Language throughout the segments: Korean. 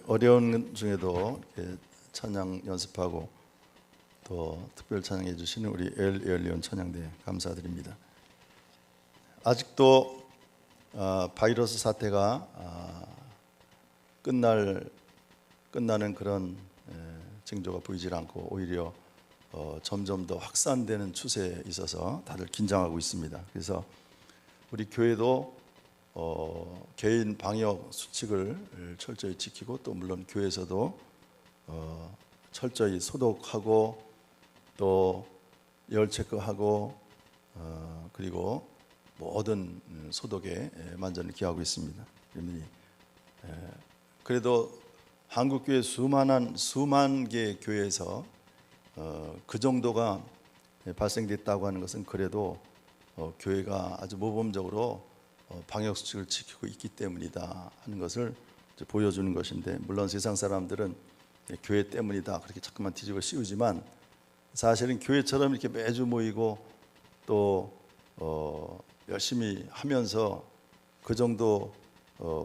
어려운 중에도 이렇게 찬양 연습하고 또 특별 찬양해 주시는 우리 엘리온 찬양대 감사드립니다. 아직도 바이러스 사태가 끝나는 그런 징조가 보이질 않고 오히려 점점 더 확산되는 추세에 있어서 다들 긴장하고 있습니다. 그래서 우리 교회도 개인 방역 수칙을 철저히 지키고 또 물론 교회에서도 철저히 소독하고 또 열 체크하고 그리고 모든 소독에 만전을 기하고 있습니다. 그래도 한국 교회 수만 개의 교회에서 그 정도가 발생됐다고 하는 것은 그래도 교회가 아주 모범적으로 방역 수칙을 지키고 있기 때문이다 하는 것을 보여주는 것인데, 물론 세상 사람들은 교회 때문이다 그렇게 자꾸만 뒤집어 씌우지만 사실은 교회처럼 이렇게 매주 모이고 또 열심히 하면서 그 정도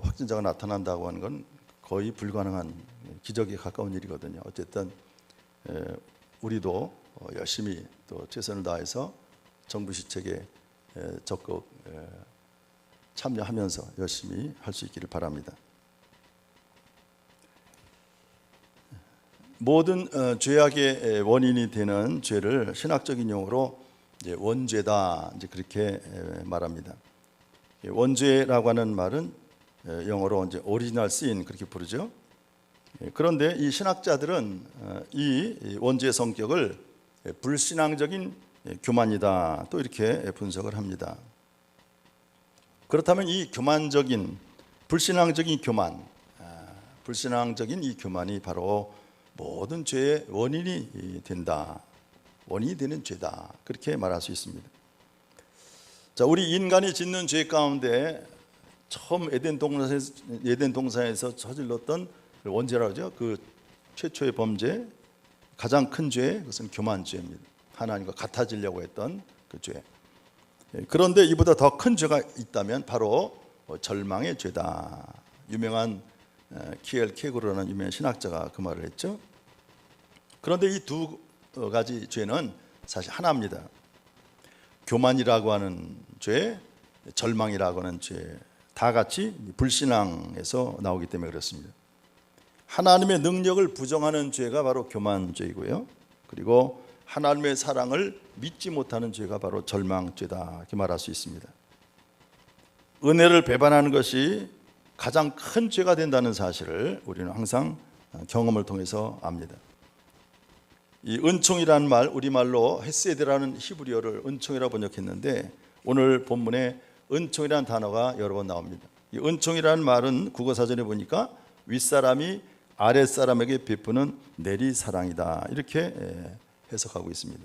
확진자가 나타난다고 하는 건 거의 불가능한 기적에 가까운 일이거든요. 어쨌든 우리도 열심히 또 최선을 다해서 정부 시책에 적극 참여하면서 열심히 할 수 있기를 바랍니다. 모든 죄악의 원인이 되는 죄를 신학적인 용어로 원죄다 그렇게 말합니다. 원죄라고 하는 말은 영어로 이제 오리지널 sin 그렇게 부르죠. 그런데 이 신학자들은 이 원죄의 성격을 불신앙적인 교만이다 또 이렇게 분석을 합니다. 그렇다면 이 교만적인 불신앙적인 불신앙적인 이 교만이 바로 모든 죄의 원인이 된다, 원인이 되는 죄다 그렇게 말할 수 있습니다. 자, 우리 인간이 짓는 죄 가운데 처음 에덴 동산에서 저질렀던 원죄라고 하죠. 그 최초의 범죄, 가장 큰 죄, 그것은 교만죄입니다. 하나님과 같아지려고 했던 그 죄. 그런데 이보다 더 큰 죄가 있다면 바로 절망의 죄다. 유명한 키엘 케고르라는 유명한 신학자가 그 말을 했죠. 그런데 이 두 가지 죄는 사실 하나입니다. 교만이라고 하는 죄, 절망이라고 하는 죄, 다 같이 불신앙에서 나오기 때문에 그렇습니다. 하나님의 능력을 부정하는 죄가 바로 교만죄이고요. 그리고 하나님의 사랑을 믿지 못하는 죄가 바로 절망죄다 이렇게 말할 수 있습니다. 은혜를 배반하는 것이 가장 큰 죄가 된다는 사실을 우리는 항상 경험을 통해서 압니다. 이 은총이라는 말, 우리말로 헤세드라는 히브리어를 은총이라고 번역했는데 오늘 본문에 은총이라는 단어가 여러 번 나옵니다. 이 은총이라는 말은 국어사전에 보니까 윗사람이 아랫사람에게 베푸는 내리사랑이다 이렇게 해석하고 있습니다.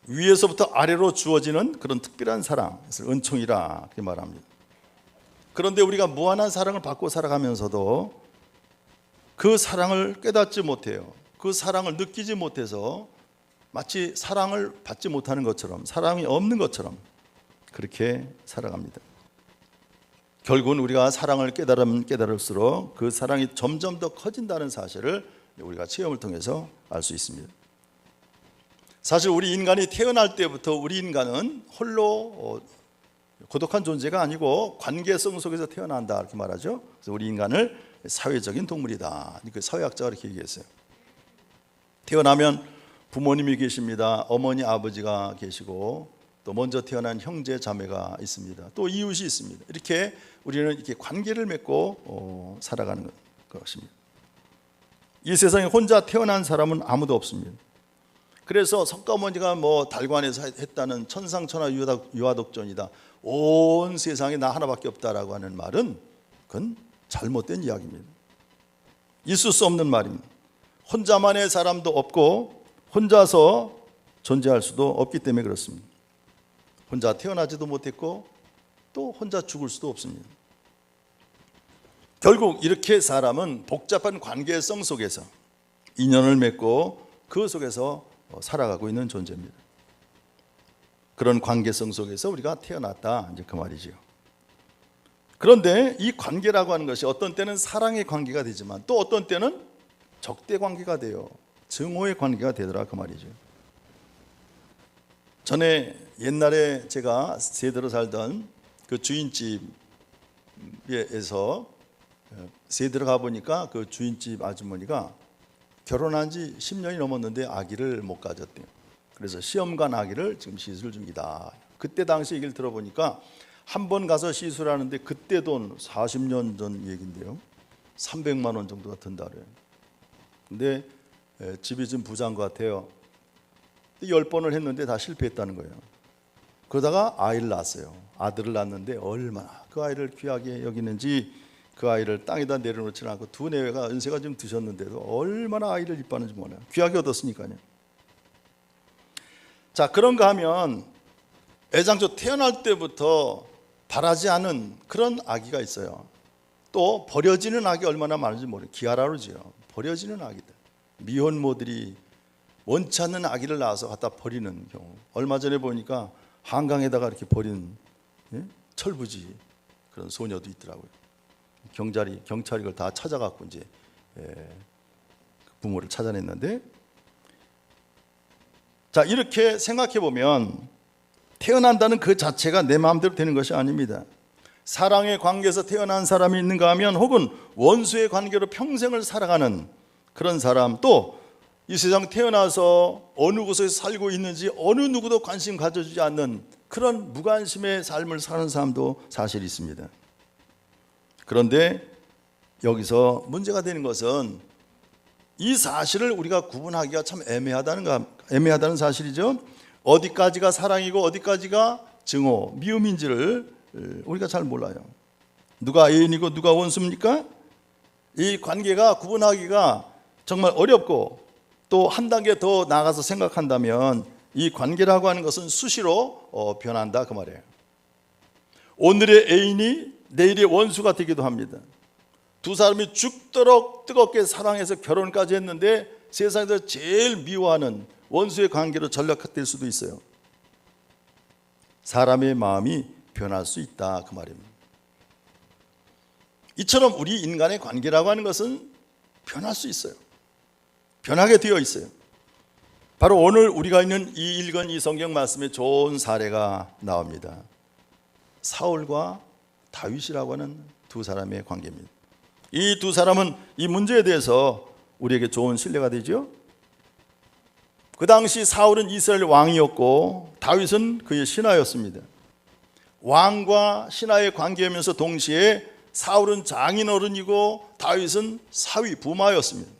위에서부터 아래로 주어지는 그런 특별한 사랑, 그래서 은총이라 그렇게 말합니다. 그런데 우리가 무한한 사랑을 받고 살아가면서도 그 사랑을 깨닫지 못해요. 그 사랑을 느끼지 못해서 마치 사랑을 받지 못하는 것처럼, 사랑이 없는 것처럼 그렇게 살아갑니다. 결국은 우리가 사랑을 깨달으면 깨달을수록 그 사랑이 점점 더 커진다는 사실을 우리가 체험을 통해서 알 수 있습니다. 사실 우리 인간이 태어날 때부터 우리 인간은 홀로 고독한 존재가 아니고 관계성 속에서 태어난다 이렇게 말하죠. 그래서 우리 인간을 사회적인 동물이다. 그 사회학자가 이렇게 얘기했어요. 태어나면 부모님이 계십니다. 어머니, 아버지가 계시고 또 먼저 태어난 형제, 자매가 있습니다. 또 이웃이 있습니다. 이렇게 우리는 이렇게 관계를 맺고 살아가는 것입니다. 이 세상에 혼자 태어난 사람은 아무도 없습니다. 그래서 석가모니가 달관에서 했다는 천상천하 유아독존이다. 온 세상에 나 하나밖에 없다라고 하는 말은 그건 잘못된 이야기입니다. 있을 수 없는 말입니다. 혼자만의 사람도 없고 혼자서 존재할 수도 없기 때문에 그렇습니다. 혼자 태어나지도 못했고 또 혼자 죽을 수도 없습니다. 결국 이렇게 사람은 복잡한 관계성 속에서 인연을 맺고 그 속에서 살아가고 있는 존재입니다. 그런 관계성 속에서 우리가 태어났다 이제 그 말이지요. 그런데 이 관계라고 하는 것이 어떤 때는 사랑의 관계가 되지만 또 어떤 때는 적대 관계가 돼요. 증오의 관계가 되더라 그 말이죠. 전에 옛날에 제가 세대로 살던 그 주인집에서 세대로 가보니까 그 주인집 아주머니가 결혼한 지 10년이 넘었는데 아기를 못 가졌대요. 그래서 시험관 아기를 지금 시술 중이다. 그때 당시 얘기를 들어보니까 한 번 가서 시술하는데 그때 돈 40년 전 얘기인데요, 300만 원 정도가 든다 그래요. 근데 집이 좀 부자인 것 같아요. 10번을 했는데 다 실패했다는 거예요. 그러다가 아이를 낳았어요. 아들을 낳았는데 얼마나 그 아이를 귀하게 여기는지 그 아이를 땅에다 내려놓지 않고 두 내외가 연세가 좀 드셨는데도 얼마나 아이를 이뻐하는지 몰라요. 귀하게 얻었으니까요. 자, 그런가 하면 애장초 태어날 때부터 바라지 않은 그런 아기가 있어요. 또 버려지는 아기 얼마나 많은지 모르겠어요. 기아라로지요. 버려지는 아기들. 미혼모들이 원치 않는 아기를 낳아서 갖다 버리는 경우. 얼마 전에 보니까 한강에다가 이렇게 버린 철부지 그런 소녀도 있더라고요. 경찰이 그걸 다 찾아갖고 이제 부모를 찾아냈는데, 자, 이렇게 생각해 보면 태어난다는 그 자체가 내 마음대로 되는 것이 아닙니다. 사랑의 관계에서 태어난 사람이 있는가 하면 혹은 원수의 관계로 평생을 살아가는 그런 사람, 또 이 세상 태어나서 어느 곳에 살고 있는지 어느 누구도 관심 가져주지 않는 그런 무관심의 삶을 사는 사람도 사실 있습니다. 그런데 여기서 문제가 되는 것은 이 사실을 우리가 구분하기가 참 애매하다는 사실이죠. 어디까지가 사랑이고 어디까지가 증오, 미움인지를 우리가 잘 몰라요. 누가 애인이고 누가 원수입니까? 이 관계가 구분하기가 정말 어렵고, 또 한 단계 더 나아가서 생각한다면 이 관계라고 하는 것은 수시로 변한다 그 말이에요. 오늘의 애인이 내일의 원수가 되기도 합니다. 두 사람이 죽도록 뜨겁게 사랑해서 결혼까지 했는데 세상에서 제일 미워하는 원수의 관계로 전락될 수도 있어요. 사람의 마음이 변할 수 있다 그 말입니다. 이처럼 우리 인간의 관계라고 하는 것은 변할 수 있어요. 변하게 되어 있어요. 바로 오늘 우리가 읽은 이 성경 말씀에 좋은 사례가 나옵니다. 사울과 다윗이라고 하는 두 사람의 관계입니다. 이 두 사람은 이 문제에 대해서 우리에게 좋은 신뢰가 되죠. 그 당시 사울은 이스라엘 왕이었고 다윗은 그의 신하였습니다. 왕과 신하의 관계이면서 동시에 사울은 장인어른이고 다윗은 사위 부마였습니다.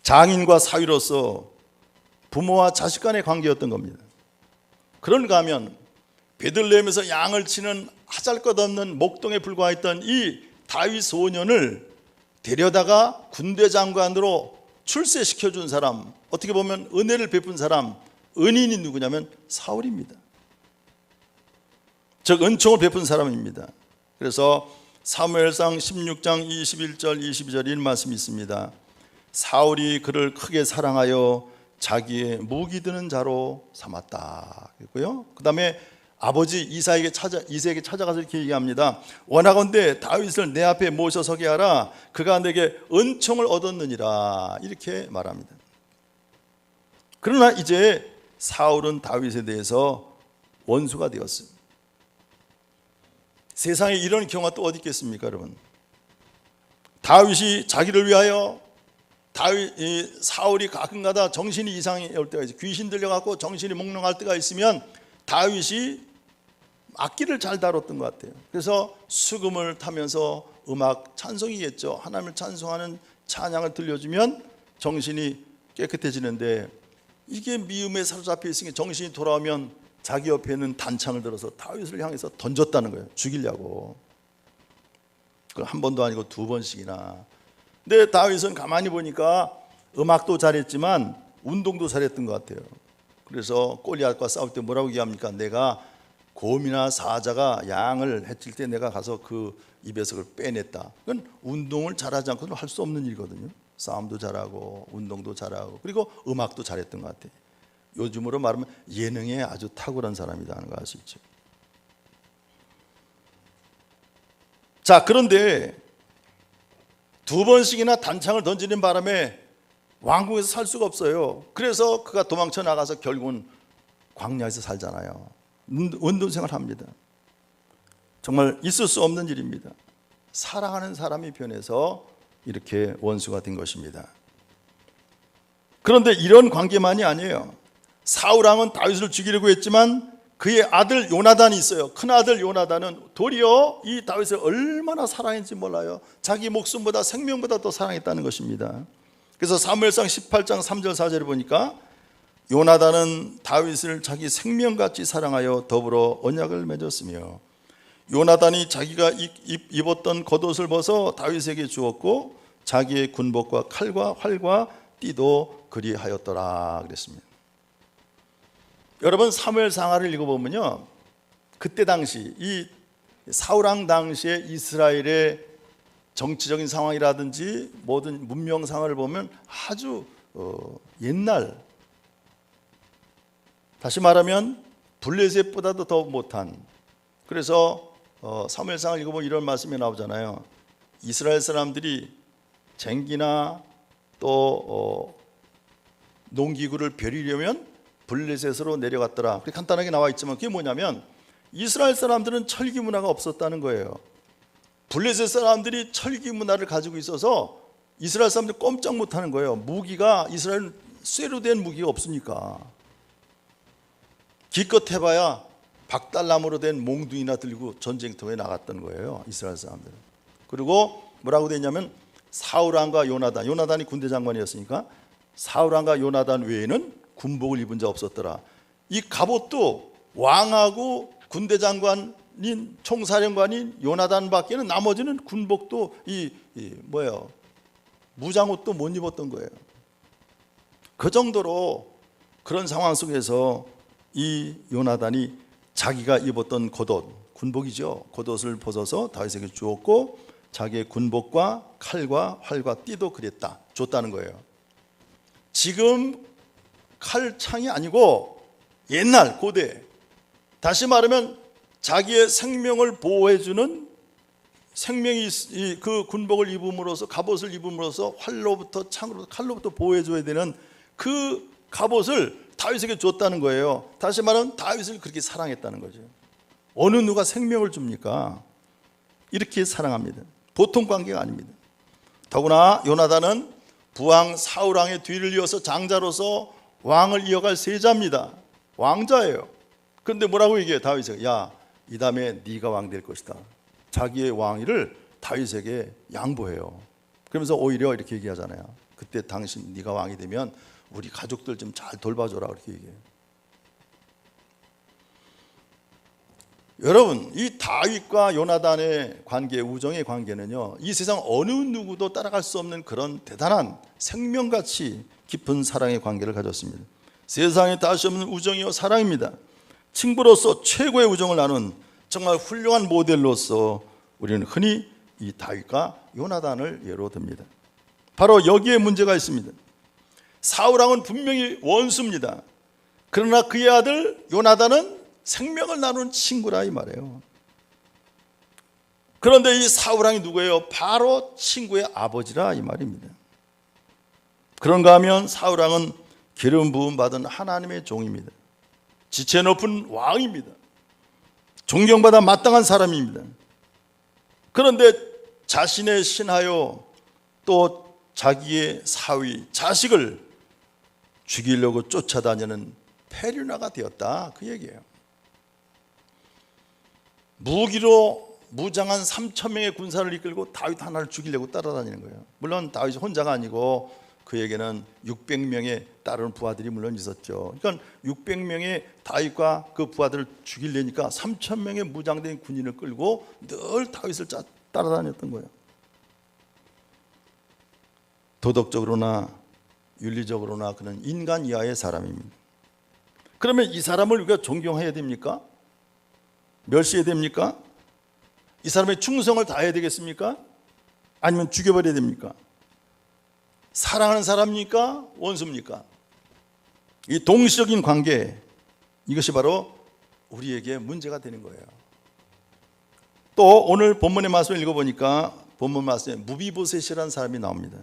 장인과 사위로서 부모와 자식 간의 관계였던 겁니다. 그런가 하면 베들레헴에서 양을 치는 하잘것없는 목동에 불과했던 이 다윗 소년을 데려다가 군대 장관으로 출세시켜준 사람, 어떻게 보면 은혜를 베푼 사람, 은인이 누구냐면 사울입니다. 즉 은총을 베푼 사람입니다. 그래서 사무엘상 16장 21절 22절 이런 말씀이 있습니다. 사울이 그를 크게 사랑하여 자기의 무기 드는 자로 삼았다 그랬고요. 그 다음에 아버지 이사에게 찾아가서 이렇게 얘기합니다. 원하건대 다윗을 내 앞에 모셔서게 하라. 그가 내게 은총을 얻었느니라. 이렇게 말합니다. 그러나 이제 사울은 다윗에 대해서 원수가 되었어요. 세상에 이런 경우가 또 어디 있겠습니까, 여러분? 다윗이 자기를 위하여 사울이 가끔가다 정신이 이상해 올 때가 있어요. 귀신 들려갖고 정신이 몽롱할 때가 있으면 다윗이 악기를 잘 다뤘던 것 같아요. 그래서 수금을 타면서 음악, 찬송이겠죠. 하나님을 찬송하는 찬양을 들려주면 정신이 깨끗해지는데, 이게 미움에 사로잡혀 있으니 정신이 돌아오면 자기 옆에 있는 단창을 들어서 다윗을 향해서 던졌다는 거예요. 죽이려고. 그걸 한 번도 아니고 두 번씩이나. 근데 다윗은 가만히 보니까 음악도 잘했지만 운동도 잘했던 것 같아요. 그래서 골리앗과 싸울 때 뭐라고 얘기합니까? 내가 곰이나 사자가 양을 해칠 때 내가 가서 그 입에서 그걸 빼냈다. 그건 운동을 잘하지 않고는 할 수 없는 일이거든요. 싸움도 잘하고 운동도 잘하고 그리고 음악도 잘했던 것 같아요. 요즘으로 말하면 예능에 아주 탁월한 사람이라는 걸 알 수 있죠. 자, 그런데 두 번씩이나 단창을 던지는 바람에 왕궁에서 살 수가 없어요. 그래서 그가 도망쳐 나가서 결국은 광야에서 살잖아요. 원둔생활을 합니다. 정말 있을 수 없는 일입니다. 사랑하는 사람이 변해서 이렇게 원수가 된 것입니다. 그런데 이런 관계만이 아니에요. 사울 왕은 다윗을 죽이려고 했지만 그의 아들 요나단이 있어요. 큰아들 요나단은 도리어 이 다윗을 얼마나 사랑했는지 몰라요. 자기 목숨보다 생명보다 더 사랑했다는 것입니다. 그래서 사무엘상 18장 3절 4절을 보니까 요나단은 다윗을 자기 생명같이 사랑하여 더불어 언약을 맺었으며 요나단이 자기가 입었던 겉옷을 벗어 다윗에게 주었고 자기의 군복과 칼과 활과 띠도 그리하였더라 그랬습니다. 여러분 사무엘상하를 읽어보면요, 그때 당시 이 사울왕 당시에 이스라엘의 정치적인 상황이라든지 모든 문명상을 보면 아주 옛날, 다시 말하면 블레셋보다도 더 못한, 그래서 사무엘상을 읽어보면 이런 말씀이 나오잖아요. 이스라엘 사람들이 쟁기나 또 농기구를 벼리려면 블레셋으로 내려갔더라. 그렇게 간단하게 나와 있지만 그게 뭐냐면 이스라엘 사람들은 철기 문화가 없었다는 거예요. 블레셋 사람들이 철기 문화를 가지고 있어서 이스라엘 사람들이 꼼짝 못하는 거예요. 무기가, 이스라엘은 쇠로 된 무기가 없으니까 기껏 해봐야 박달나무로 된 몽둥이나 들고 전쟁터에 나갔던 거예요, 이스라엘 사람들은. 그리고 뭐라고 되냐면 사울왕과 요나단이 군대 장관이었으니까 사울왕과 요나단 외에는 군복을 입은 자 없었더라. 이 갑옷도 왕하고 군대 장관인 총사령관인 요나단밖에는 나머지는 군복도 무장옷도 못 입었던 거예요. 그 정도로 그런 상황 속에서 이 요나단이 자기가 입었던 겉옷, 군복이죠, 겉옷을 벗어서 다윗에게 주었고 자기의 군복과 칼과 활과 띠도 그랬다, 줬다는 거예요. 지금 칼창이 아니고 옛날 고대, 다시 말하면 자기의 생명을 보호해주는, 생명이 그 군복을 입음으로써, 갑옷을 입음으로써 활로부터 창으로 칼로부터 보호해줘야 되는 그 갑옷을 다윗에게 줬다는 거예요. 다시 말하면 다윗을 그렇게 사랑했다는 거죠. 어느 누가 생명을 줍니까? 이렇게 사랑합니다. 보통 관계가 아닙니다. 더구나 요나단은 부왕 사울왕의 뒤를 이어서 장자로서 왕을 이어갈 세자입니다. 왕자예요. 그런데 뭐라고 얘기해요? 다윗에게, 야, 이 다음에 네가 왕 될 것이다. 자기의 왕위를 다윗에게 양보해요. 그러면서 오히려 이렇게 얘기하잖아요. 그때 당신 네가 왕이 되면 우리 가족들 좀 잘 돌봐줘라, 그렇게 얘기해요. 여러분, 이 다윗과 요나단의 관계, 우정의 관계는요, 이 세상 어느 누구도 따라갈 수 없는 그런 대단한 생명같이 깊은 사랑의 관계를 가졌습니다. 세상에 다시 없는 우정이요 사랑입니다. 친구로서 최고의 우정을 나눈 정말 훌륭한 모델로서 우리는 흔히 이 다윗과 요나단을 예로 듭니다. 바로 여기에 문제가 있습니다. 사울왕은 분명히 원수입니다. 그러나 그의 아들 요나단은 생명을 나누는 친구라 이 말이에요. 그런데 이 사울왕이 누구예요? 바로 친구의 아버지라 이 말입니다. 그런가 하면 사울왕은 기름 부음 받은 하나님의 종입니다. 지체 높은 왕입니다. 존경받아 마땅한 사람입니다. 그런데 자신의 신하요 또 자기의 사위, 자식을 죽이려고 쫓아다니는 페류나가 되었다, 그 얘기예요. 무기로 무장한 3,000명의 군사를 이끌고 다윗 하나를 죽이려고 따라다니는 거예요. 물론 다윗이 혼자가 아니고 그에게는 600명의 따르는 부하들이 물론 있었죠. 그러니까 600명의 다윗과 그 부하들을 죽이려니까 3,000명의 무장된 군인을 끌고 늘 다윗을 따라다녔던 거예요. 도덕적으로나 윤리적으로나 그는 인간 이하의 사람입니다. 그러면 이 사람을 우리가 존경해야 됩니까? 멸시해야 됩니까? 이 사람의 충성을 다해야 되겠습니까? 아니면 죽여버려야 됩니까? 사랑하는 사람입니까? 원수입니까? 이 동시적인 관계, 이것이 바로 우리에게 문제가 되는 거예요. 또 오늘 본문의 말씀을 읽어보니까 본문 말씀에 무비보셋이라는 사람이 나옵니다.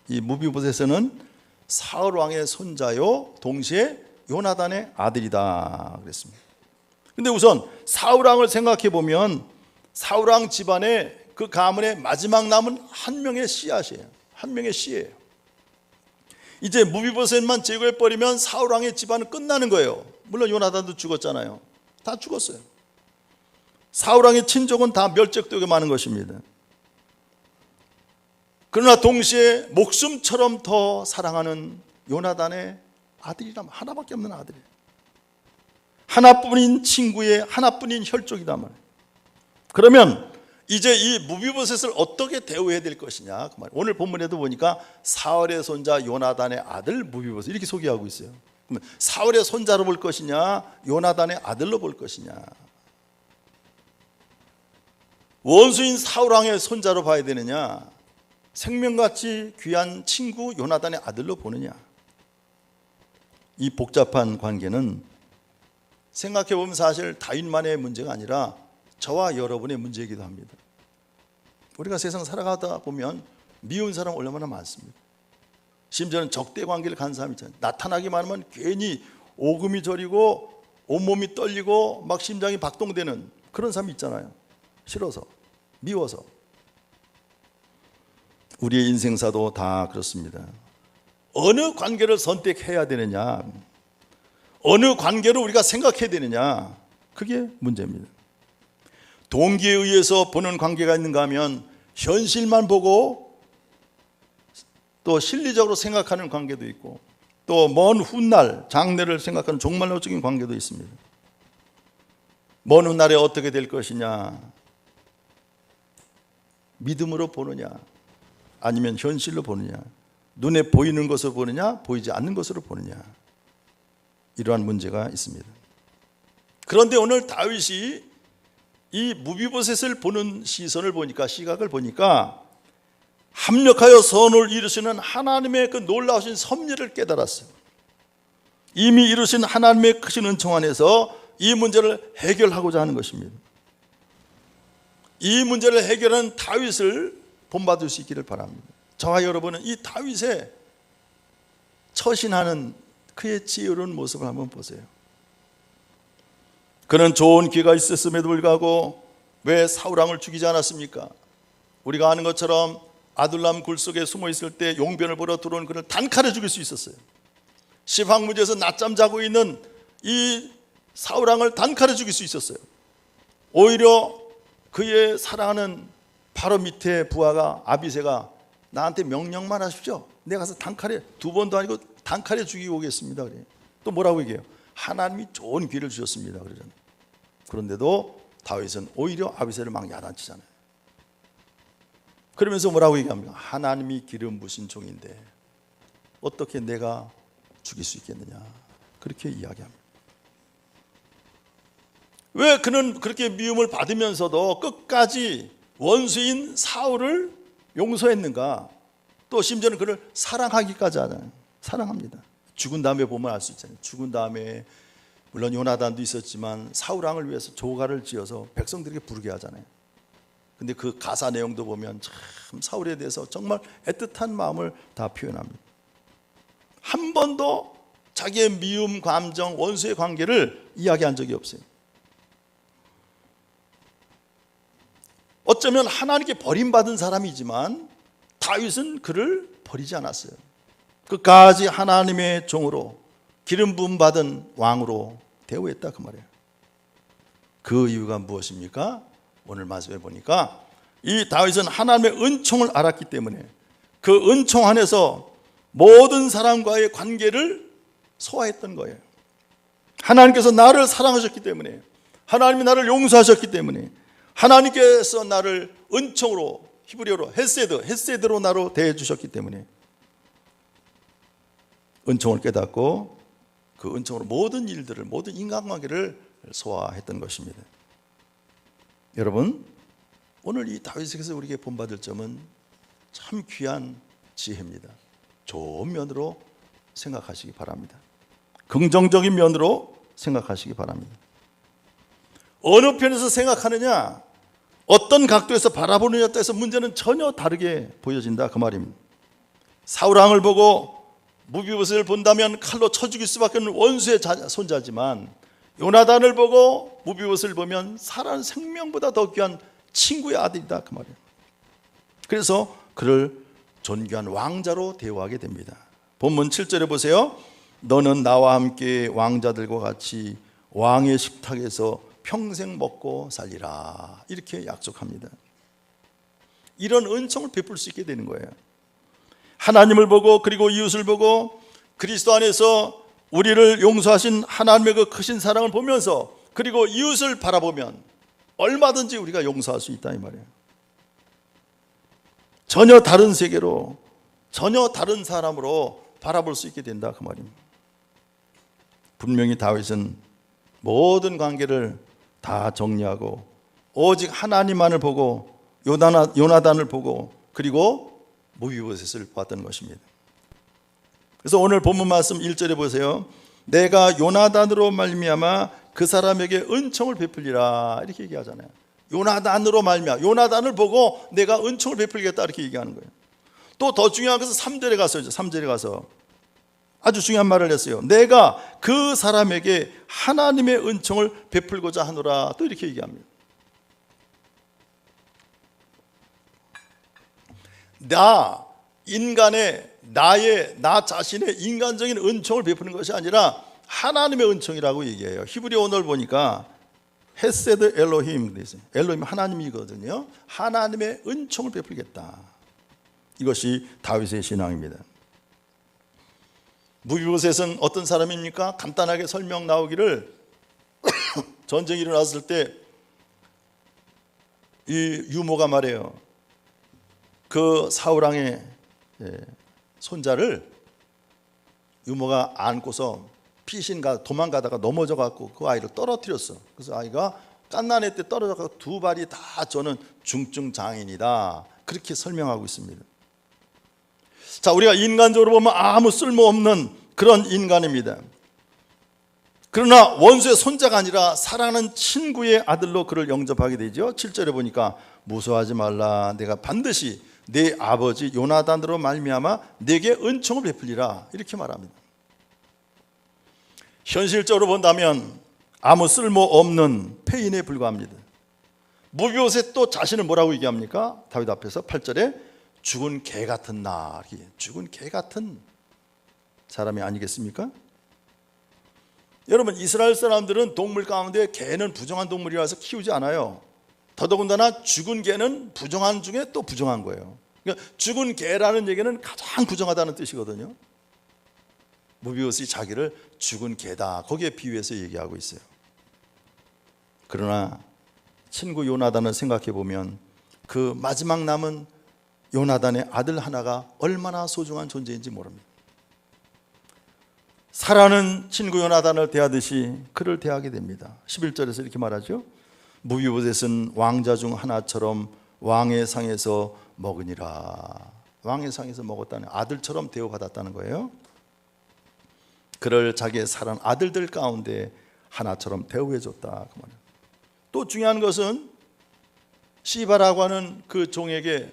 이 무비보셋은 사울 왕의 손자요 동시에 요나단의 아들이다 그랬습니다. 근데 우선 사울 왕을 생각해 보면 사울 왕 집안의 그 가문의 마지막 남은 한 명의 씨앗이에요. 한 명의 씨예요. 이제 무비보셋만 제거해 버리면 사울 왕의 집안은 끝나는 거예요. 물론 요나단도 죽었잖아요. 다 죽었어요. 사울 왕의 친족은 다 멸족되게 마는 것입니다. 그러나 동시에 목숨처럼 더 사랑하는 요나단의 아들이라면 하나밖에 없는 아들이에요. 하나뿐인 친구의 하나뿐인 혈족이다 말이에요. 그러면 이제 이 무비보셋을 어떻게 대우해야 될 것이냐 그 말. 오늘 본문에도 보니까 사울의 손자 요나단의 아들 무비보셋 이렇게 소개하고 있어요. 그러면 사울의 손자로 볼 것이냐 요나단의 아들로 볼 것이냐. 원수인 사울 왕의 손자로 봐야 되느냐 생명같이 귀한 친구 요나단의 아들로 보느냐. 이 복잡한 관계는 생각해 보면 사실 다윗만의 문제가 아니라 저와 여러분의 문제이기도 합니다. 우리가 세상 살아가다 보면 미운 사람 얼마나 많습니다. 심지어는 적대 관계를 가는 사람 있잖아요. 나타나기만 하면 괜히 오금이 저리고 온몸이 떨리고 막 심장이 박동되는 그런 사람이 있잖아요. 싫어서, 미워서. 우리의 인생사도 다 그렇습니다. 어느 관계를 선택해야 되느냐, 어느 관계로 우리가 생각해야 되느냐, 그게 문제입니다. 동기에 의해서 보는 관계가 있는가 하면 현실만 보고 또 실리적으로 생각하는 관계도 있고 또 먼 훗날 장래를 생각하는 종말론적인 관계도 있습니다. 먼 훗날에 어떻게 될 것이냐, 믿음으로 보느냐 아니면 현실로 보느냐, 눈에 보이는 것으로 보느냐 보이지 않는 것으로 보느냐, 이러한 문제가 있습니다. 그런데 오늘 다윗이 이 무비보셋을 보는 시선을 보니까, 시각을 보니까 합력하여 선을 이루시는 하나님의 그 놀라우신 섭리를 깨달았어요. 이미 이루신 하나님의 크신 은총 안에서 이 문제를 해결하고자 하는 것입니다. 이 문제를 해결한 다윗을 본받을 수 있기를 바랍니다. 저와 여러분은 이 다윗의 처신하는 그의 지혜로운 모습을 한번 보세요. 그는 좋은 기회가 있었음에도 불구하고 왜 사울 왕을 죽이지 않았습니까? 우리가 아는 것처럼 아둘람 굴 속에 숨어 있을 때 용변을 보러 들어온 그를 단칼에 죽일 수 있었어요. 시황문제에서 낮잠 자고 있는 이 사울 왕을 단칼에 죽일 수 있었어요. 오히려 그의 사랑하는 바로 밑에 부하가 아비새가 나한테 명령만 하십시오. 내가 가서 단칼에, 두 번도 아니고 단칼에 죽이고 오겠습니다. 그래. 또 뭐라고 얘기해요? 하나님이 좋은 기회를 주셨습니다. 그러잖아요. 그런데도 다윗은 오히려 아비새를 막 야단치잖아요. 그러면서 뭐라고 얘기합니까? 하나님이 기름 부신 종인데 어떻게 내가 죽일 수 있겠느냐, 그렇게 이야기합니다. 왜 그는 그렇게 미움을 받으면서도 끝까지 원수인 사울을 용서했는가? 또 심지어는 그를 사랑하기까지 하잖아요. 사랑합니다. 죽은 다음에 보면 알 수 있잖아요. 죽은 다음에 물론 요나단도 있었지만 사울 왕을 위해서 조가를 지어서 백성들에게 부르게 하잖아요. 근데 그 가사 내용도 보면 참 사울에 대해서 정말 애틋한 마음을 다 표현합니다. 한 번도 자기의 미움, 감정, 원수의 관계를 이야기한 적이 없어요. 어쩌면 하나님께 버림받은 사람이지만 다윗은 그를 버리지 않았어요. 끝까지 하나님의 종으로 기름 부음 받은 왕으로 대우했다 그 말이에요. 그 이유가 무엇입니까? 오늘 말씀해 보니까 이 다윗은 하나님의 은총을 알았기 때문에 그 은총 안에서 모든 사람과의 관계를 소화했던 거예요. 하나님께서 나를 사랑하셨기 때문에, 하나님이 나를 용서하셨기 때문에, 하나님께서 나를 은총으로, 히브리어로 헤세드로 나로 대해 주셨기 때문에 은총을 깨닫고 그 은총으로 모든 일들을, 모든 인간관계를 소화했던 것입니다. 여러분, 오늘 이 다윗에게서 우리에게 본받을 점은 참 귀한 지혜입니다. 좋은 면으로 생각하시기 바랍니다. 긍정적인 면으로 생각하시기 바랍니다. 어느 편에서 생각하느냐? 어떤 각도에서 바라보느냐에 따라서 문제는 전혀 다르게 보여진다 그 말입니다. 사울 왕을 보고 무비보셋을 본다면 칼로 쳐 죽일 수밖에 없는 원수의 손자지만, 요나단을 보고 무비보셋을 보면 살아는 생명보다 더 귀한 친구의 아들이다 그 말이에요. 그래서 그를 존귀한 왕자로 대우하게 됩니다. 본문 7절에 보세요. 너는 나와 함께 왕자들과 같이 왕의 식탁에서 평생 먹고 살리라, 이렇게 약속합니다. 이런 은총을 베풀 수 있게 되는 거예요. 하나님을 보고 그리고 이웃을 보고 그리스도 안에서 우리를 용서하신 하나님의 그 크신 사랑을 보면서 그리고 이웃을 바라보면 얼마든지 우리가 용서할 수 있다 이 말이에요. 전혀 다른 세계로, 전혀 다른 사람으로 바라볼 수 있게 된다 그 말입니다. 분명히 다윗은 모든 관계를 다 정리하고 오직 하나님만을 보고 요나단을 보고 그리고 무비보셋을 보았던 것입니다. 그래서 오늘 본문 말씀 1절에 보세요. 내가 요나단으로 말미암아 그 사람에게 은총을 베풀리라, 이렇게 얘기하잖아요. 요나단으로 말미암아, 요나단을 보고 내가 은총을 베풀겠다, 이렇게 얘기하는 거예요. 또 더 중요한 것은 3절에 가서 3절에 가서 아주 중요한 말을 했어요. 내가 그 사람에게 하나님의 은총을 베풀고자 하노라, 또 이렇게 얘기합니다. 나 자신의 인간적인 은총을 베푸는 것이 아니라 하나님의 은총이라고 얘기해요. 히브리어 오늘 보니까 헤세드 엘로힘, 엘로힘 하나님이거든요. 하나님의 은총을 베풀겠다, 이것이 다윗의 신앙입니다. 무비보셋은 어떤 사람입니까? 간단하게 설명 나오기를 전쟁이 일어났을 때 이 유모가 말해요. 그 사울왕의 손자를 유모가 안고서 피신가 도망가다가 넘어져 갖고 그 아이를 떨어뜨렸어. 그래서 아이가 갓난애 때 떨어져서 두 발이 다 저는 중증 장애인이다, 그렇게 설명하고 있습니다. 자, 우리가 인간적으로 보면 아무 쓸모없는 그런 인간입니다. 그러나 원수의 손자가 아니라 사랑하는 친구의 아들로 그를 영접하게 되죠. 7절에 보니까 무서워하지 말라, 내가 반드시 내 아버지 요나단으로 말미암아 내게 은총을 베풀리라, 이렇게 말합니다. 현실적으로 본다면 아무 쓸모없는 폐인에 불과합니다. 무비보셋도 자신을 뭐라고 얘기합니까? 다윗 앞에서 8절에 죽은 개 같은 나, 죽은 개 같은 사람이 아니겠습니까? 여러분, 이스라엘 사람들은 동물 가운데 개는 부정한 동물이라서 키우지 않아요. 더더군다나 죽은 개는 부정한 중에 또 부정한 거예요. 그러니까 죽은 개라는 얘기는 가장 부정하다는 뜻이거든요. 무비보셋이 자기를 죽은 개다, 거기에 비유해서 얘기하고 있어요. 그러나 친구 요나단을 생각해 보면 그 마지막 남은 요나단의 아들 하나가 얼마나 소중한 존재인지 모릅니다. 사랑하는 친구 요나단을 대하듯이 그를 대하게 됩니다. 11절에서 이렇게 말하죠. 무비보셋은 왕자 중 하나처럼 왕의 상에서 먹으니라. 왕의 상에서 먹었다는, 아들처럼 대우받았다는 거예요. 그를 자기의 사랑하는 아들들 가운데 하나처럼 대우해줬다 그 말이에요. 또 중요한 것은 시바라고 하는 그 종에게,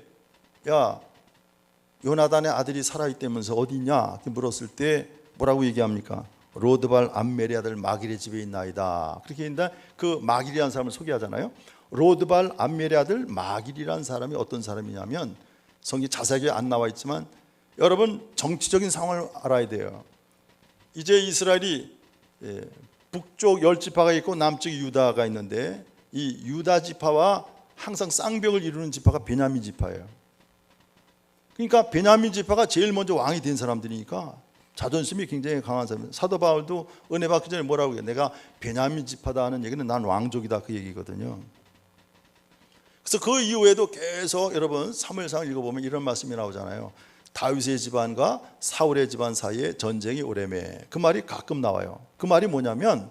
야, 요나단의 아들이 살아있다면서 어디 있냐 물었을 때 뭐라고 얘기합니까? 로드발 암멜의 아들 마길의 집에 있나이다, 그렇게 했는데 그 마길이라는 사람을 소개하잖아요. 로드발 암멜의 아들 마길이라는 사람이 어떤 사람이냐면, 성경에 자세하게 안 나와 있지만 여러분 정치적인 상황을 알아야 돼요. 이제 이스라엘이 북쪽 10지파가 있고 남쪽 유다가 있는데, 이 유다 지파와 항상 쌍벽을 이루는 지파가 베냐민 지파예요. 그러니까 베냐민 지파가 제일 먼저 왕이 된 사람들이니까 자존심이 굉장히 강한 사람이에요. 사도 바울도 은혜 받기 전에 뭐라고 해요? 내가 베냐민 지파다 하는 얘기는 난 왕족이다, 그 얘기거든요. 그래서 그 이후에도 계속 여러분 사무엘상을 읽어보면 이런 말씀이 나오잖아요. 다윗의 집안과 사울의 집안 사이에 전쟁이 오래매, 그 말이 가끔 나와요. 그 말이 뭐냐면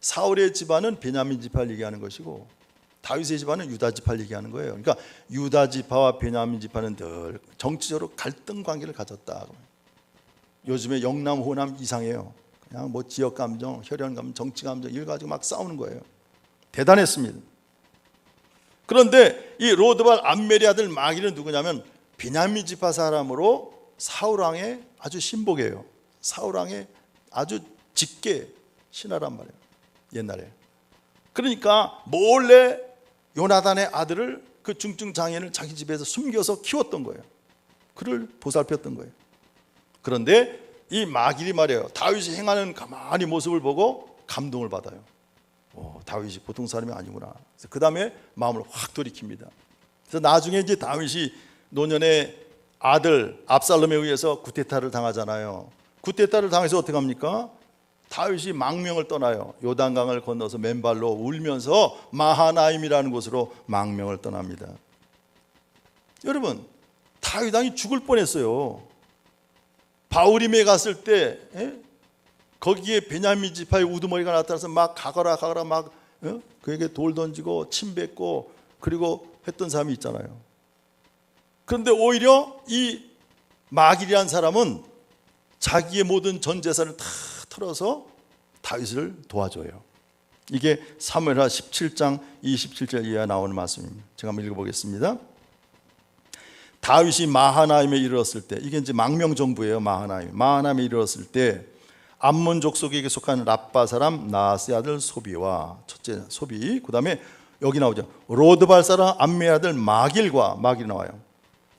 사울의 집안은 베냐민 지파를 얘기하는 것이고 다윗의 집안은 유다 지파를 얘기하는 거예요. 그러니까 유다 지파와 베냐민 지파는 늘 정치적으로 갈등 관계를 가졌다. 요즘에 영남 호남 이상해요. 그냥 뭐 지역 감정, 혈연 감정, 정치 감정 이걸 가지고 막 싸우는 거예요. 대단했습니다. 그런데 이 로드발 암멜의 아들 마길은 누구냐면 베냐민 지파 사람으로 사울 왕의 아주 신복이에요. 사울 왕의 아주 직계 신하란 말이에요, 옛날에. 그러니까 몰래 요나단의 아들을, 그 중증 장애인을 자기 집에서 숨겨서 키웠던 거예요. 그를 보살폈던 거예요. 그런데 이 마길이 말이에요, 다윗이 행하는 가만히 모습을 보고 감동을 받아요. 다윗이 보통 사람이 아니구나. 그 다음에 마음을 확 돌이킵니다. 그래서 나중에 이제 다윗이 노년의 아들 압살롬에 의해서 구테타를 당하잖아요. 구테타를 당해서 어떻게 합니까? 다윗이 망명을 떠나요. 요단강을 건너서 맨발로 울면서 마하나임이라는 곳으로 망명을 떠납니다. 여러분, 다윗 왕이 죽을 뻔했어요. 바울임에 갔을 때 거기에 베냐민 지파의 우두머리가 나타나서 막 가거라 막 그에게 돌 던지고 침 뱉고 그리고 했던 사람이 있잖아요. 그런데 오히려 이 마길이라는 사람은 자기의 모든 전 재산을 다 털어서 다윗을 도와줘요. 이게 사무엘하 17장 27절 이하에 나오는 말씀입니다. 제가 한번 읽어보겠습니다. 다윗이 마하나임에 이르렀을 때, 이게 이제 망명 정부예요. 마하나임에 이르렀을 때 암몬 족속에게 속한 랍바 사람 나아스의 아들 소비와, 첫째 소비, 그 다음에 여기 나오죠, 로드발 사람 암멜의 아들 마길과, 마길이 나와요.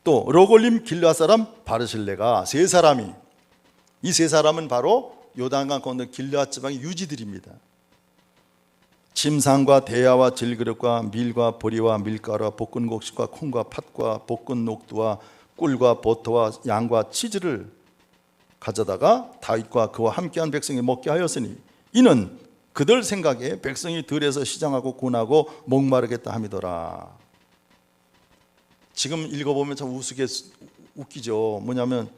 또 로골림 길라 사람 바르실레가, 세 사람이, 이 세 사람은 바로 요단강 건너 길르앗 지방의 유지들입니다. 침상과 대야와 질그릇과 밀과 보리와 밀가루와 볶은 곡식과 콩과 팥과 볶은 녹두와 꿀과 버터와 양과 치즈를 가져다가 다윗과 그와 함께한 백성이 먹게 하였으니 이는 그들 생각에 백성이 들에서 시장하고 고나고 목마르겠다 함이더라. 지금 읽어보면 참 웃기죠. 뭐냐면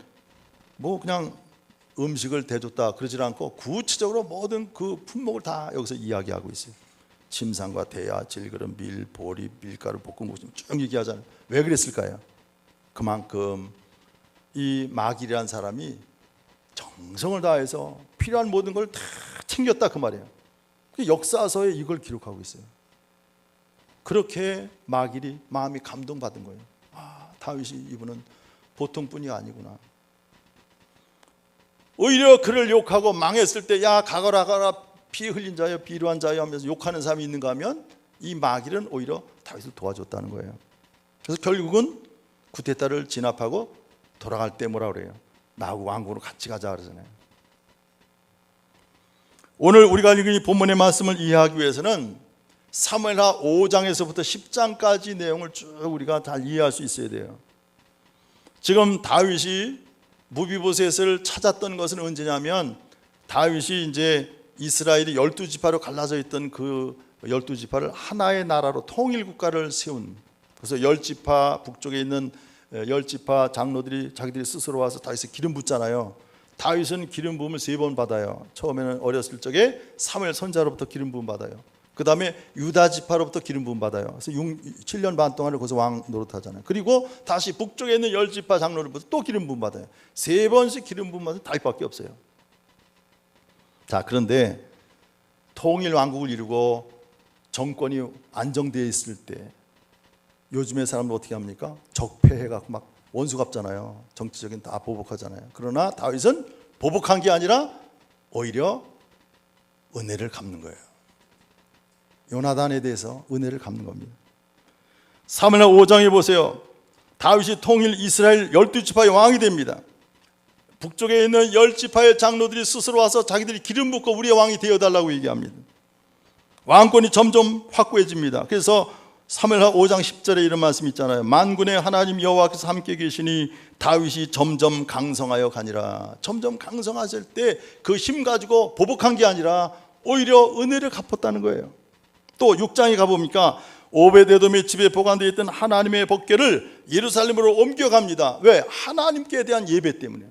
뭐 그냥 음식을 대줬다 그러지 않고 구체적으로 모든 그 품목을 다 여기서 이야기하고 있어요. 침상과 대야, 질그릇, 밀, 보리, 밀가루, 볶은 곡식 쭉 얘기하잖아요. 왜 그랬을까요? 그만큼 이 마길이라는 사람이 정성을 다해서 필요한 모든 걸 다 챙겼다 그 말이에요. 역사서에 이걸 기록하고 있어요. 그렇게 마길이 마음이 감동받은 거예요. 다윗이 이분은 보통 분이 아니구나. 오히려 그를 욕하고 망했을 때 야 가거라 피 흘린 자여 비루한 자여 하면서 욕하는 사람이 있는가 하면 이 마길은 오히려 다윗을 도와줬다는 거예요. 그래서 결국은 구테타를 진압하고 돌아갈 때 뭐라 그래요? 나하고 왕궁으로 같이 가자 그러잖아요. 오늘 우리가 읽은 이 본문의 말씀을 이해하기 위해서는 사무엘하 5장에서부터 10장까지 내용을 쭉 우리가 잘 이해할 수 있어야 돼요. 지금 다윗이 무비보셋을 찾았던 것은 언제냐면 다윗이 이제 이스라엘이 12지파로 갈라져 있던 그 12지파를 하나의 나라로 통일국가를 세운, 그래서 10지파 북쪽에 있는 10지파 장로들이 자기들이 스스로 와서 다윗에 기름 붓잖아요. 다윗은 기름 부음을 3번 받아요. 처음에는 어렸을 적에 사무엘 선자로부터 기름 부음 받아요. 그 다음에 유다 지파로부터 기름 부음 받아요. 그래서 7년 반 동안을 거기서 왕 노릇하잖아요. 그리고 다시 북쪽에 있는 10지파 장로로부터 또 기름 부음 받아요. 3번씩 기름 부음 받은 다윗밖에 없어요. 자, 그런데 통일 왕국을 이루고 정권이 안정되어 있을 때 요즘의 사람들 어떻게 합니까? 적폐해갖고 막 원수 갚잖아요. 정치적인 다 보복하잖아요. 그러나 다윗은 보복한 게 아니라 오히려 은혜를 갚는 거예요. 요나단에 대해서 은혜를 갚는 겁니다. 사무엘하 5장에 보세요. 다윗이 통일 이스라엘 12지파의 왕이 됩니다. 북쪽에 있는 10지파의 장로들이 스스로 와서 자기들이 기름 붓고 우리의 왕이 되어달라고 얘기합니다. 왕권이 점점 확고해집니다. 그래서 사무엘하 5장 10절에 이런 말씀이 있잖아요. 만군의 하나님 여호와께서 함께 계시니 다윗이 점점 강성하여 가니라. 점점 강성하실 때 그 힘 가지고 보복한 게 아니라 오히려 은혜를 갚았다는 거예요. 또 6장에 가보니까 오베데돔의 집에 보관되어 있던 하나님의 법궤를 예루살렘으로 옮겨갑니다. 왜? 하나님께 대한 예배 때문에.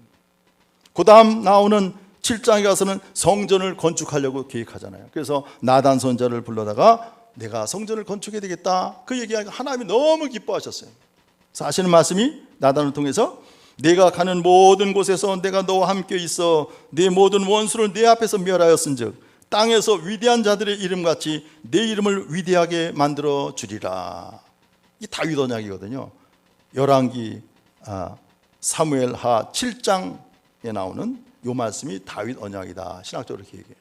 그 다음 나오는 7장에 가서는 성전을 건축하려고 계획하잖아요. 그래서 나단 선자를 불러다가 내가 성전을 건축해야 되겠다 그 얘기하니까 하나님이 너무 기뻐하셨어요. 그래서 하시는 말씀이 나단을 통해서 내가 가는 모든 곳에서 내가 너와 함께 있어 네 모든 원수를 내 앞에서 멸하였은즉 땅에서 위대한 자들의 이름같이 내 이름을 위대하게 만들어 주리라. 이 다윗 언약이거든요. 열왕기 사무엘하 7장에 나오는 이 말씀이 다윗 언약이다. 신학적으로 이렇게 얘기해요.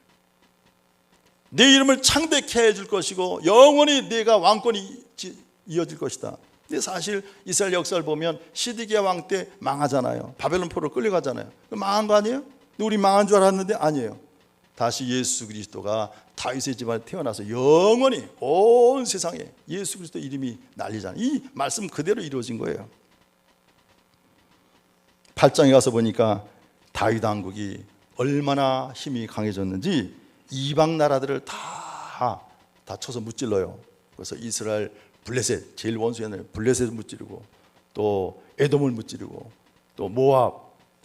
내 이름을 창대케 해줄 것이고 영원히 내가 왕권이 이어질 것이다. 근데 사실 이스라엘 역사를 보면 시드기야 왕 때 망하잖아요. 바벨론 포로 끌려가잖아요. 망한 거 아니에요? 근데 우리 망한 줄 알았는데 아니에요. 다시 예수 그리스도가 다윗의 집안에 태어나서 영원히 온 세상에 예수 그리스도 이름이 날리잖아요. 이 말씀 그대로 이루어진 거예요. 8장에 가서 보니까 다윗 왕국이 얼마나 힘이 강해졌는지 이방 나라들을 다 쳐서 무찔러요. 그래서 이스라엘 블레셋, 제일 원수였나요? 블레셋을 무찌르고, 또 에돔을 무찌르고, 또 모압,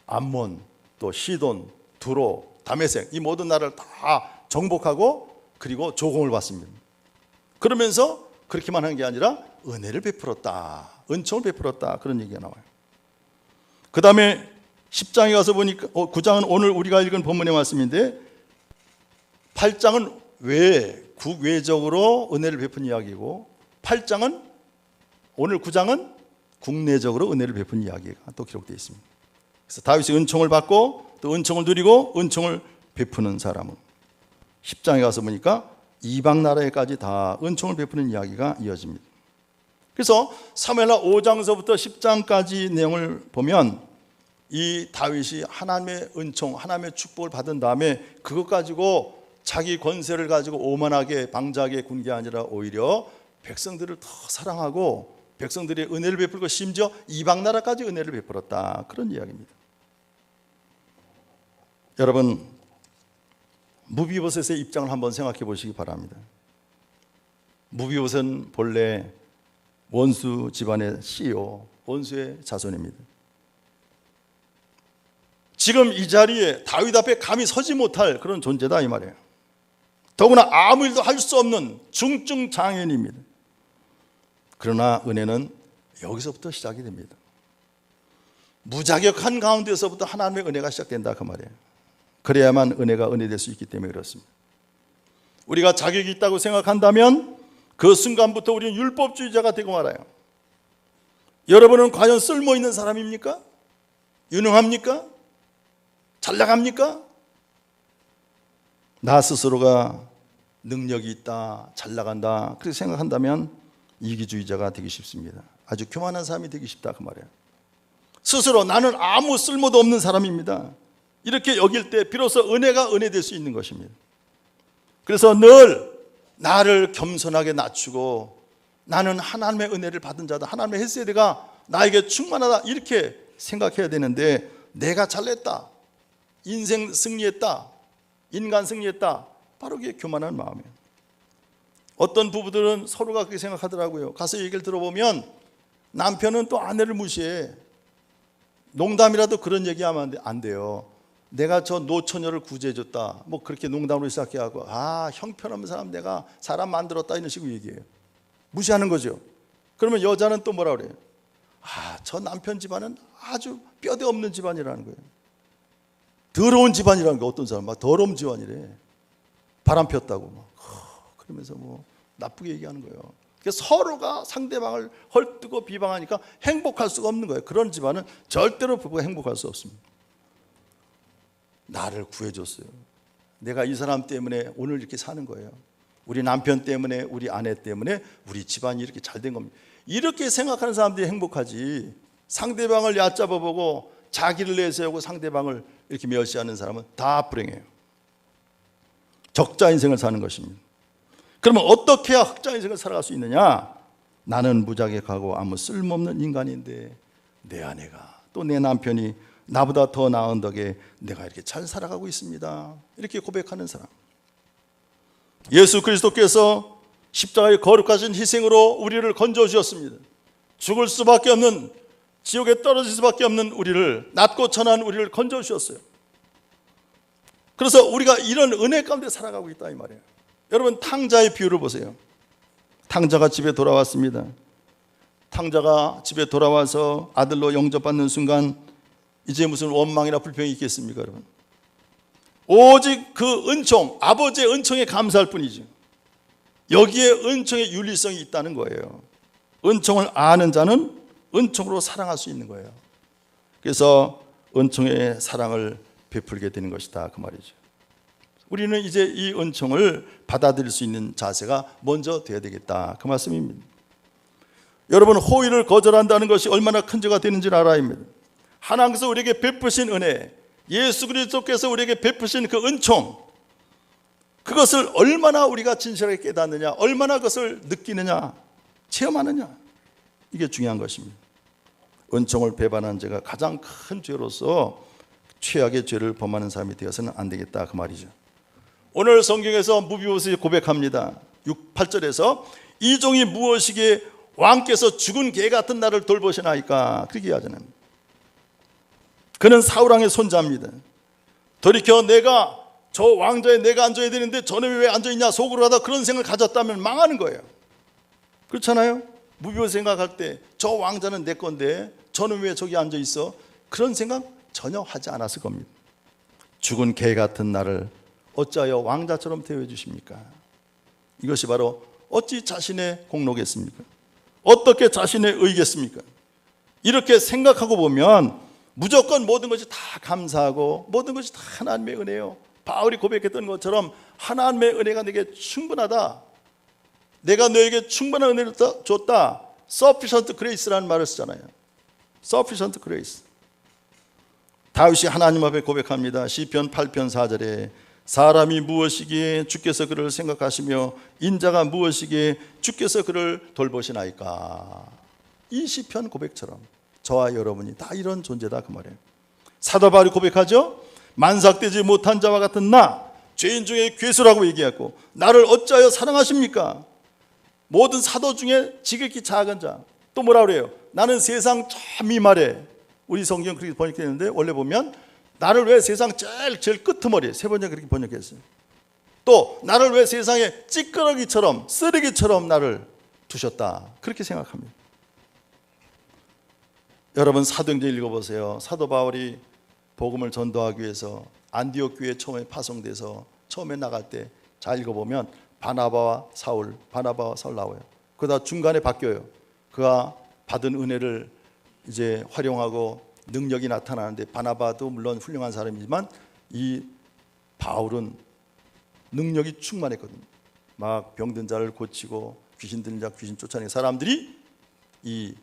암몬, 또 시돈, 두로, 다메섹, 이 모든 나라를 다 정복하고 그리고 조공을 받습니다. 그러면서 그렇게만 한 게 아니라 은혜를 베풀었다, 은총을 베풀었다, 그런 얘기가 나와요. 그 다음에 10장에 가서 보니까 9장은 오늘 우리가 읽은 본문의 말씀인데 8장은 국외적으로 은혜를 베푼 이야기고 8장은 오늘 9장은 국내적으로 은혜를 베푼 이야기가 또 기록되어 있습니다. 그래서 다윗이 은총을 받고 또 은총을 누리고 은총을 베푸는 사람은 10장에 가서 보니까 이방 나라에까지 다 은총을 베푸는 이야기가 이어집니다. 그래서 사무엘하 5장서부터 10장까지 내용을 보면 이 다윗이 하나님의 은총, 하나님의 축복을 받은 다음에 그것 가지고 자기 권세를 가지고 오만하게 방자하게 군 게 아니라 오히려 백성들을 더 사랑하고 백성들의 은혜를 베풀고 심지어 이방 나라까지 은혜를 베풀었다, 그런 이야기입니다. 여러분, 무비보셋의 입장을 한번 생각해 보시기 바랍니다. 무비보셋은 본래 원수 집안의 CEO, 원수의 자손입니다. 지금 이 자리에 다윗 앞에 감히 서지 못할 그런 존재다 이 말이에요. 더구나 아무 일도 할 수 없는 중증 장애인입니다. 그러나 은혜는 여기서부터 시작이 됩니다. 무자격한 가운데서부터 하나님의 은혜가 시작된다 그 말이에요. 그래야만 은혜가 은혜될 수 있기 때문에 그렇습니다. 우리가 자격이 있다고 생각한다면 그 순간부터 우리는 율법주의자가 되고 말아요. 여러분은 과연 쓸모있는 사람입니까? 유능합니까? 잘 나갑니까? 나 스스로가 능력이 있다, 잘 나간다, 그렇게 생각한다면 이기주의자가 되기 쉽습니다. 아주 교만한 사람이 되기 쉽다 그 말이에요. 스스로 나는 아무 쓸모도 없는 사람입니다, 이렇게 여길 때 비로소 은혜가 은혜될 수 있는 것입니다. 그래서 늘 나를 겸손하게 낮추고 나는 하나님의 은혜를 받은 자다, 하나님의 헬세대가 나에게 충만하다, 이렇게 생각해야 되는데 내가 잘냈다, 인생 승리했다, 인간 승리했다, 바로 그게 교만한 마음이에요. 어떤 부부들은 서로가 그렇게 생각하더라고요. 가서 얘기를 들어보면 남편은 또 아내를 무시해. 농담이라도 그런 얘기하면 안 돼요. 내가 저 노처녀를 구제해줬다, 뭐 그렇게 농담으로 시작해하고 형편없는 사람 내가 사람 만들었다, 이런 식으로 얘기해요. 무시하는 거죠. 그러면 여자는 또 뭐라 그래요? 저 남편 집안은 아주 뼈대 없는 집안이라는 거예요. 더러운 집안이라는 거. 어떤 사람 막 더러운 집안이래, 바람 폈다고 막 그러면서 뭐 나쁘게 얘기하는 거예요. 그래서 서로가 상대방을 헐뜯고 비방하니까 행복할 수가 없는 거예요. 그런 집안은 절대로 부부가 행복할 수 없습니다. 나를 구해줬어요, 내가 이 사람 때문에 오늘 이렇게 사는 거예요, 우리 남편 때문에, 우리 아내 때문에 우리 집안이 이렇게 잘 된 겁니다, 이렇게 생각하는 사람들이 행복하지, 상대방을 얕잡아보고 자기를 내세우고 상대방을 이렇게 멸시하는 사람은 다 불행해요. 적자 인생을 사는 것입니다. 그러면 어떻게 해야 흑자 인생을 살아갈 수 있느냐? 나는 무자격하고 아무 쓸모없는 인간인데 내 아내가 또 내 남편이 나보다 더 나은 덕에 내가 이렇게 잘 살아가고 있습니다, 이렇게 고백하는 사람. 예수 그리스도께서 십자가의 거룩하신 희생으로 우리를 건져주셨습니다. 죽을 수밖에 없는, 지옥에 떨어질 수밖에 없는 우리를, 낮고 천한 우리를 건져주셨어요. 그래서 우리가 이런 은혜 가운데 살아가고 있다 이 말이에요. 여러분, 탕자의 비유를 보세요. 탕자가 집에 돌아왔습니다. 탕자가 집에 돌아와서 아들로 영접받는 순간 이제 무슨 원망이나 불평이 있겠습니까 여러분? 오직 그 은총, 아버지의 은총에 감사할 뿐이죠. 여기에 은총의 윤리성이 있다는 거예요. 은총을 아는 자는 은총으로 사랑할 수 있는 거예요. 그래서 은총의 사랑을 베풀게 되는 것이다 그 말이죠. 우리는 이제 이 은총을 받아들일 수 있는 자세가 먼저 되어야 되겠다 그 말씀입니다. 여러분, 호의를 거절한다는 것이 얼마나 큰 죄가 되는지를 알아야 합니다. 하나님께서 우리에게 베푸신 은혜, 예수 그리스도께서 우리에게 베푸신 그 은총, 그것을 얼마나 우리가 진실하게 깨닫느냐, 얼마나 그것을 느끼느냐, 체험하느냐, 이게 중요한 것입니다. 은총을 배반한 죄가 가장 큰 죄로서 최악의 죄를 범하는 사람이 되어서는 안 되겠다 그 말이죠. 오늘 성경에서 무비보셋이 고백합니다. 8절에서 이 종이 무엇이기에 왕께서 죽은 개 같은 나를 돌보시나이까, 그렇게 하잖아요. 그는 사울왕의 손자입니다. 돌이켜 내가 저 왕좌에 내가 앉아야 되는데 저놈이 왜 앉아있냐 속으로 하다 그런 생각을 가졌다면 망하는 거예요. 그렇잖아요. 무비보셋 생각할 때 저 왕자는 내 건데 저놈이 왜 저기 앉아있어, 그런 생각 전혀 하지 않았을 겁니다. 죽은 개 같은 나를 어찌하여 왕자처럼 대우해 주십니까? 이것이 바로 어찌 자신의 공로겠습니까? 어떻게 자신의 의겠습니까? 이렇게 생각하고 보면 무조건 모든 것이 다 감사하고 모든 것이 다 하나님의 은혜요. 바울이 고백했던 것처럼 하나님의 은혜가 내게 충분하다, 내가 너에게 충분한 은혜를 줬다, sufficient grace라는 말을 쓰잖아요. sufficient grace. 다윗이 하나님 앞에 고백합니다. 시편 8편 4절에 사람이 무엇이기에 주께서 그를 생각하시며 인자가 무엇이기에 주께서 그를 돌보시나이까. 이 시편 고백처럼 저와 여러분이 다 이런 존재다 그 말이에요. 사도 바울이 고백하죠. 만삭되지 못한 자와 같은 나, 죄인 중에 괴수라고 얘기했고, 나를 어찌하여 사랑하십니까? 모든 사도 중에 지극히 작은 자. 또 뭐라 그래요? 나는 세상 저 미말에, 우리 성경 그렇게 번역했는데 원래 보면 나를 왜 세상 제일 끄트머리, 세 번째 그렇게 번역했어요. 또 나를 왜 세상에 찌끄러기처럼 쓰레기처럼 나를 두셨다, 그렇게 생각합니다. 여러분, 사도행전 읽어보세요. 사도 바울이 복음을 전도하기 위해서 안디옥 교회에 처음에 파송돼서 처음에 나갈 때 잘 읽어보면 바나바와 사울 나와요. 그러다 중간에 바뀌어요. 그가 받은 은혜를 이제 활용하고 능력이 나타나는데, 바나바도 물론 훌륭한 사람이지만 이 바울은 능력이 충만했거든요. 막 병든 자를 고치고 귀신 들린 자 귀신 쫓아내는 사람들이 이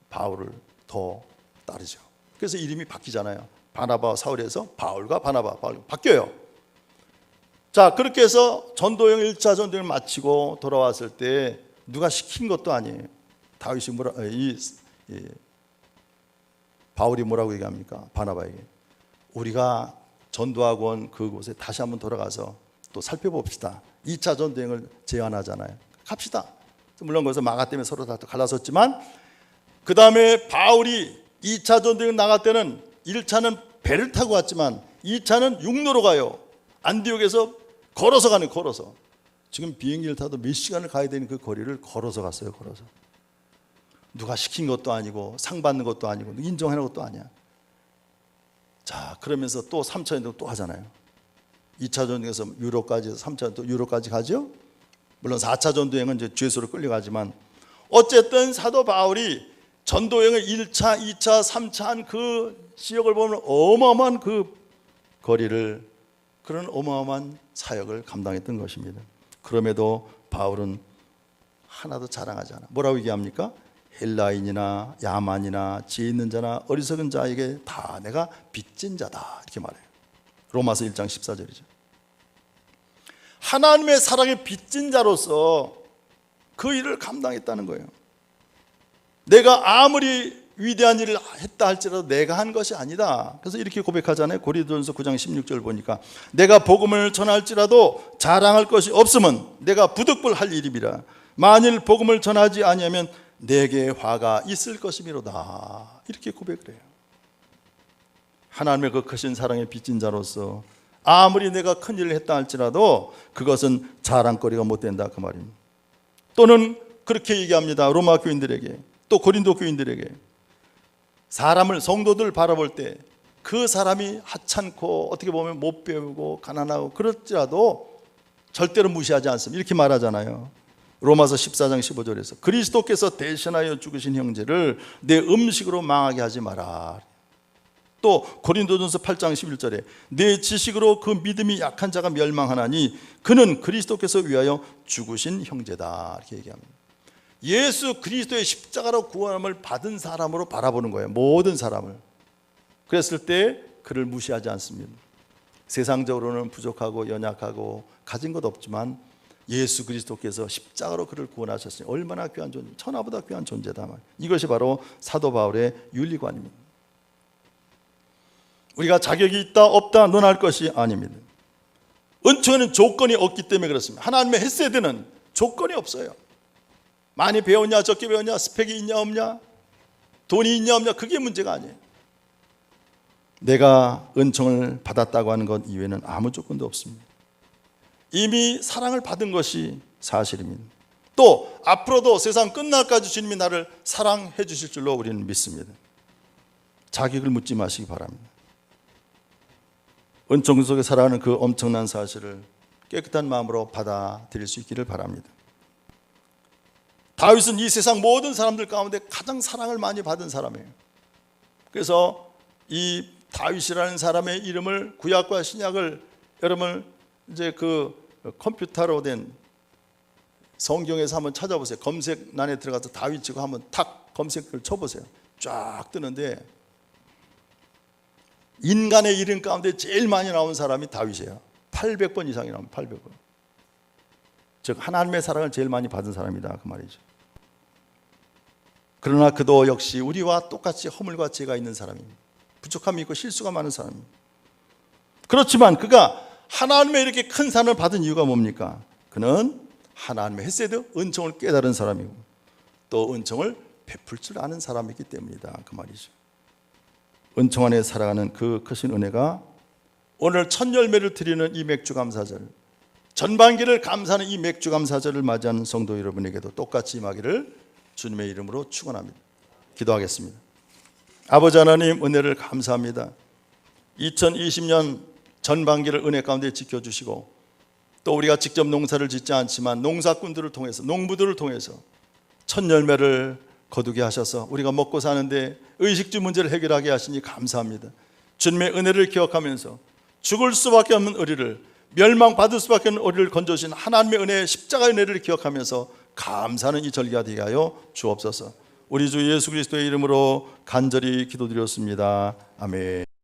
바울을 더 따르죠. 그래서 이름이 바뀌잖아요. 바나바와 사울에서 바울과 바나바, 바울 바뀌어요. 자, 그렇게 해서 전도행 1차 전도행을 마치고 돌아왔을 때 누가 시킨 것도 아니에요. 다윗이 바울이 뭐라고 얘기합니까? 바나바에게 우리가 전도하고 온 그곳에 다시 한번 돌아가서 또 살펴봅시다. 2차 전도행을 제안하잖아요. 갑시다. 물론 거기서 마가 때문에 서로 다 갈라섰지만, 그 다음에 바울이 2차 전도행 나갈 때는 1차는 배를 타고 갔지만 2차는 육로로 가요. 안디옥에서 걸어서 가는, 걸어서. 지금 비행기를 타도 몇 시간을 가야 되는 그 거리를 걸어서 갔어요. 걸어서. 누가 시킨 것도 아니고 상 받는 것도 아니고 인정하는 것도 아니야. 자, 그러면서 또 3차 전도 또 하잖아요. 2차 전도에서 유럽까지, 3차 또 유럽까지 가죠. 물론 4차 전도행은 이제 죄수로 끌려가지만, 어쨌든 사도 바울이 전도행을 1차, 2차, 3차 한 그 지역을 보면 어마어마한 그 거리를, 그런 어마어마한 사역을 감당했던 것입니다. 그럼에도 바울은 하나도 자랑하지 않아. 뭐라고 얘기합니까? 헬라인이나 야만이나 지혜 있는 자나 어리석은 자에게 다 내가 빚진 자다, 이렇게 말해요. 로마서 1장 14절이죠. 하나님의 사랑에 빚진 자로서 그 일을 감당했다는 거예요. 내가 아무리 위대한 일을 했다 할지라도 내가 한 것이 아니다. 그래서 이렇게 고백하잖아요. 고린도전서 9장 16절 보니까 내가 복음을 전할지라도 자랑할 것이 없으면 내가 부득불할 일이라. 만일 복음을 전하지 아니하면 내게 화가 있을 것이미로다, 이렇게 고백을 해요. 하나님의 그 크신 사랑에 빚진 자로서 아무리 내가 큰 일을 했다 할지라도 그것은 자랑거리가 못 된다, 그 말입니다. 또는 그렇게 얘기합니다. 로마 교인들에게, 또 고린도 교인들에게. 사람을, 성도들 바라볼 때 그 사람이 하찮고 어떻게 보면 못 배우고 가난하고 그럴지라도 절대로 무시하지 않습니다. 이렇게 말하잖아요. 로마서 14장 15절에서 그리스도께서 대신하여 죽으신 형제를 내 음식으로 망하게 하지 마라. 또 고린도전서 8장 11절에 내 지식으로 그 믿음이 약한 자가 멸망하나니 그는 그리스도께서 위하여 죽으신 형제다. 이렇게 얘기합니다. 예수 그리스도의 십자가로 구원함을 받은 사람으로 바라보는 거예요. 모든 사람을. 그랬을 때 그를 무시하지 않습니다. 세상적으로는 부족하고 연약하고 가진 것 없지만 예수 그리스도께서 십자가로 그를 구원하셨으니 얼마나 귀한 존재, 천하보다 귀한 존재다. 이것이 바로 사도 바울의 윤리관입니다. 우리가 자격이 있다 없다 논할 것이 아닙니다. 은총에는 조건이 없기 때문에 그렇습니다. 하나님의 헤세드는 조건이 없어요. 많이 배웠냐 적게 배웠냐 스펙이 있냐 없냐 돈이 있냐 없냐 그게 문제가 아니에요. 내가 은총을 받았다고 하는 것 이외에는 아무 조건도 없습니다. 이미 사랑을 받은 것이 사실입니다. 또 앞으로도 세상 끝날까지 주님이 나를 사랑해 주실 줄로 우리는 믿습니다. 자격을 묻지 마시기 바랍니다. 은총 속에 살아가는 그 엄청난 사실을 깨끗한 마음으로 받아들일 수 있기를 바랍니다. 다윗은 이 세상 모든 사람들 가운데 가장 사랑을 많이 받은 사람이에요. 그래서 이 다윗이라는 사람의 이름을 구약과 신약을 여러분 이제 그 컴퓨터로 된 성경에서 한번 찾아보세요. 검색란에 들어가서 다윗 치고 한번 탁 검색을 쳐보세요. 쫙 뜨는데 인간의 이름 가운데 제일 많이 나온 사람이 다윗이에요. 800번 이상이 나옵니다. 800번. 즉 하나님의 사랑을 제일 많이 받은 사람이다 그 말이죠. 그러나 그도 역시 우리와 똑같이 허물과 죄가 있는 사람입니다. 부족함이 있고 실수가 많은 사람입니다. 그렇지만 그가 하나님의 이렇게 큰 사랑을 받은 이유가 뭡니까? 그는 하나님의 헤세드, 은총을 깨달은 사람이고 또 은총을 베풀 줄 아는 사람이기 때문이다 그 말이죠. 은총 안에 살아가는 그 크신 은혜가 오늘 첫 열매를 드리는 이 맥주 감사절, 전반기를 감사하는 이 맥주 감사절을 맞이하는 성도 여러분에게도 똑같이 임하기를 주님의 이름으로 축원합니다. 기도하겠습니다. 아버지 하나님 은혜를 감사합니다. 2020년 전반기를 은혜 가운데 지켜주시고 또 우리가 직접 농사를 짓지 않지만 농사꾼들을 통해서 농부들을 통해서 첫 열매를 거두게 하셔서 우리가 먹고 사는데 의식주 문제를 해결하게 하시니 감사합니다. 주님의 은혜를 기억하면서 죽을 수밖에 없는 우리를 멸망받을 수밖에 없는 우리를 건져주신 하나님의 은혜 십자가의 은혜를 기억하면서 감사하는 이 절기가 되게 하여 주옵소서. 우리 주 예수 그리스도의 이름으로 간절히 기도드렸습니다. 아멘.